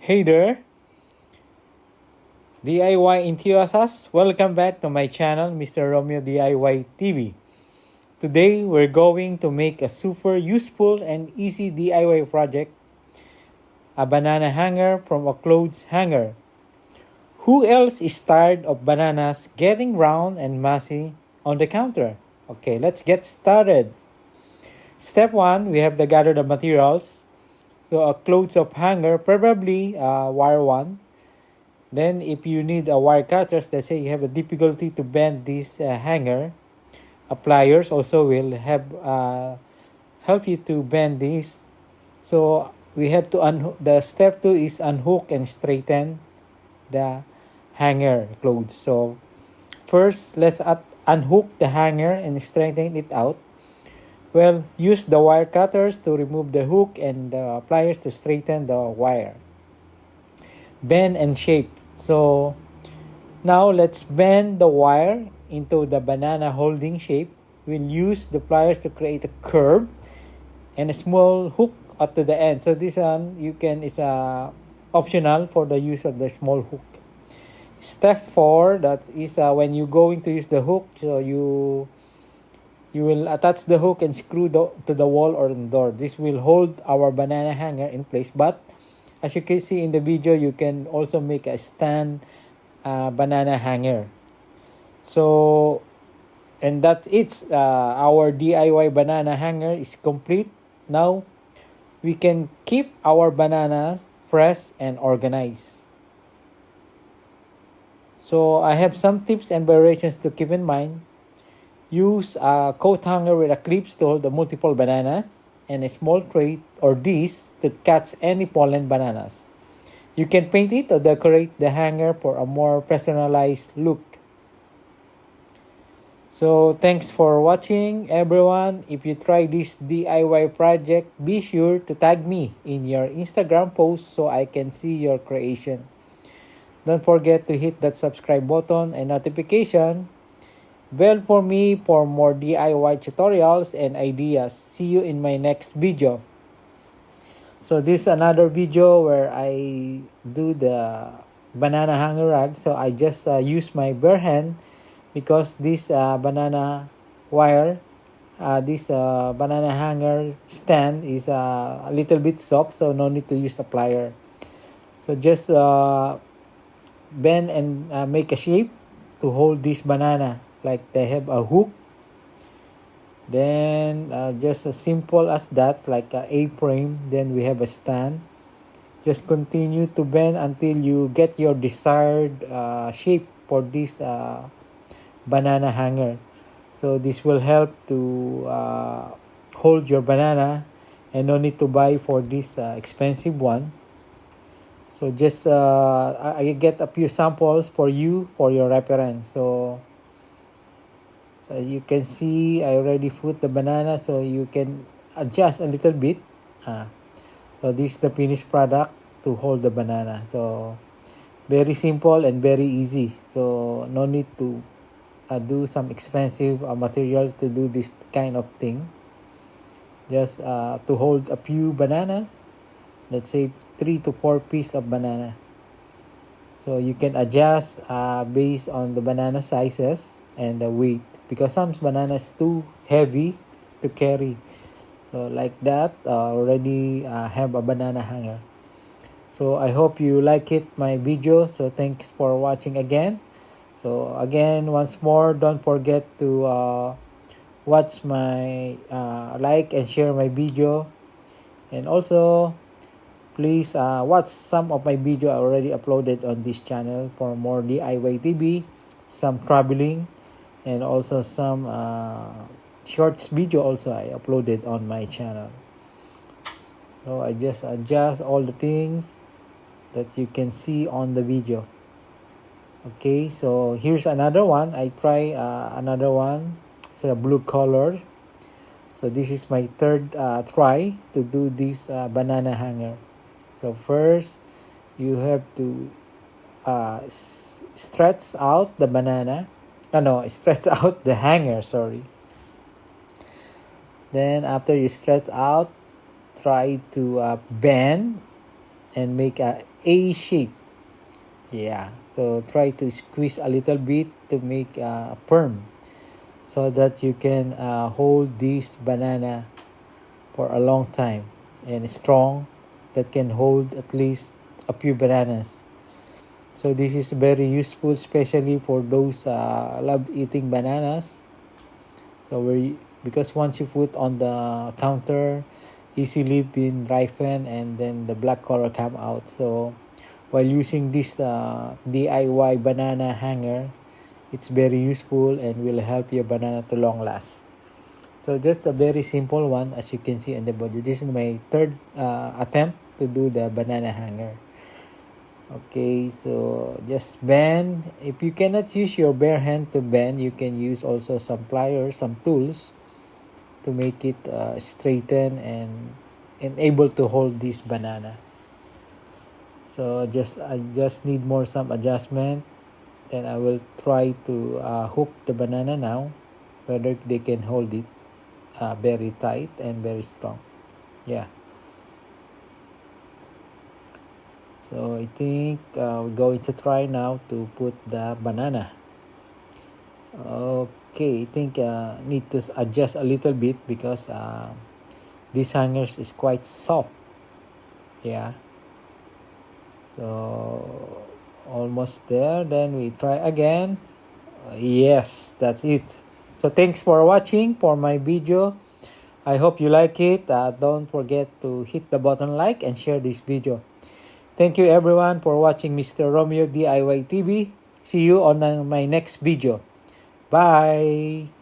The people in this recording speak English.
Hey there, DIY enthusiasts. Welcome back to my channel, Mr. Romeo DIY TV. Today, we're going to make a super useful and easy DIY project, a banana hanger from a clothes hanger. Who else is tired of bananas getting round and messy on the counter? Okay, let's get started. Step 1, we have to gather the materials. So a clothes of hanger, preferably wire one. Then if you need a wire cutters, let's say you have a difficulty to bend this hanger, pliers also will help you to bend this. So we have to the step 2 is unhook and straighten the hanger clothes. So first, let's unhook the hanger and straighten it out. Well, use the wire cutters to remove the hook and the pliers to straighten the wire. Bend and shape. So now let's bend the wire into the banana holding shape. We'll use the pliers to create a curve and a small hook up to the end. So this one is optional for the use of the small hook. Step 4, that is when you're going to use the hook, so you will attach the hook and screw to the wall or the door. This will hold our banana hanger in place, but as you can see in the video, you can also make a stand banana hanger. So, and that's it. Our DIY banana hanger is complete. Now, we can keep our bananas fresh and organized. So, I have some tips and variations to keep in mind. Use a coat hanger with a clips to hold the multiple bananas and a small crate or dish to catch any pollen bananas. You can paint it or decorate the hanger for a more personalized look. So thanks for watching, everyone. If you try this DIY project, be sure to tag me in your Instagram post so I can see your creation. Don't forget to hit that subscribe button and notification bell for me for more DIY tutorials and ideas. See you in my next video. So this is another video where I do the banana hanger rag. So I just use my bare hand because this banana wire, this banana hanger stand is a little bit soft, so no need to use a plier. So just bend and make a shape to hold this banana. Like they have a hook, then just as simple as that, like a A-frame. Then we have a stand. Just continue to bend until you get your desired shape for this banana hanger. So this will help to hold your banana and no need to buy for this expensive one. So just I get a few samples for you for your reference. So as you can see, I already put the banana, so you can adjust a little bit. So this is the finished product to hold the banana. So very simple and very easy. So no need to do some expensive materials to do this kind of thing. Just to hold a few bananas, let's say 3 to 4 pieces of banana. So you can adjust based on the banana sizes and the weight, because some bananas too heavy to carry. So like that, already have a banana hanger. So I hope you like it, my video. So thanks for watching again. So again, once more, don't forget to watch my like and share my video, and also please watch some of my video I already uploaded on this channel for more DIY TV, some traveling, and also some shorts video also I uploaded on my channel. So I just adjust all the things that you can see on the video. Okay, so here's another one. I try another one. It's a blue color. So this is my third try to do this banana hanger. So first, you have to stretch out the banana. Stretch out the hanger, sorry. Then after you stretch out, try to bend and make A shape. Yeah, so try to squeeze a little bit to make firm, so that you can hold this banana for a long time and strong, that can hold at least a few bananas. So this is very useful, especially for those love eating bananas. So because once you put on the counter, easily been ripened and then the black color come out. So while using this DIY banana hanger, it's very useful and will help your banana to long last. So that's a very simple one, as you can see on the body. This is my third attempt to do the banana hanger. Okay, so just bend. If you cannot use your bare hand to bend, you can use also some pliers, some tools to make it straighten and able to hold this banana. So I just need some adjustment. Then I will try to hook the banana now, whether they can hold it very tight and very strong. Yeah. So I think we're going to try now to put the banana. Okay, I think need to adjust a little bit because this hangers is quite soft. Yeah. So almost there. Then we try again. Yes, that's it. So thanks for watching for my video. I hope you like it. Don't forget to hit the button like and share this video. Thank you everyone for watching Mr. Romeo DIY TV. See you on my next video. Bye!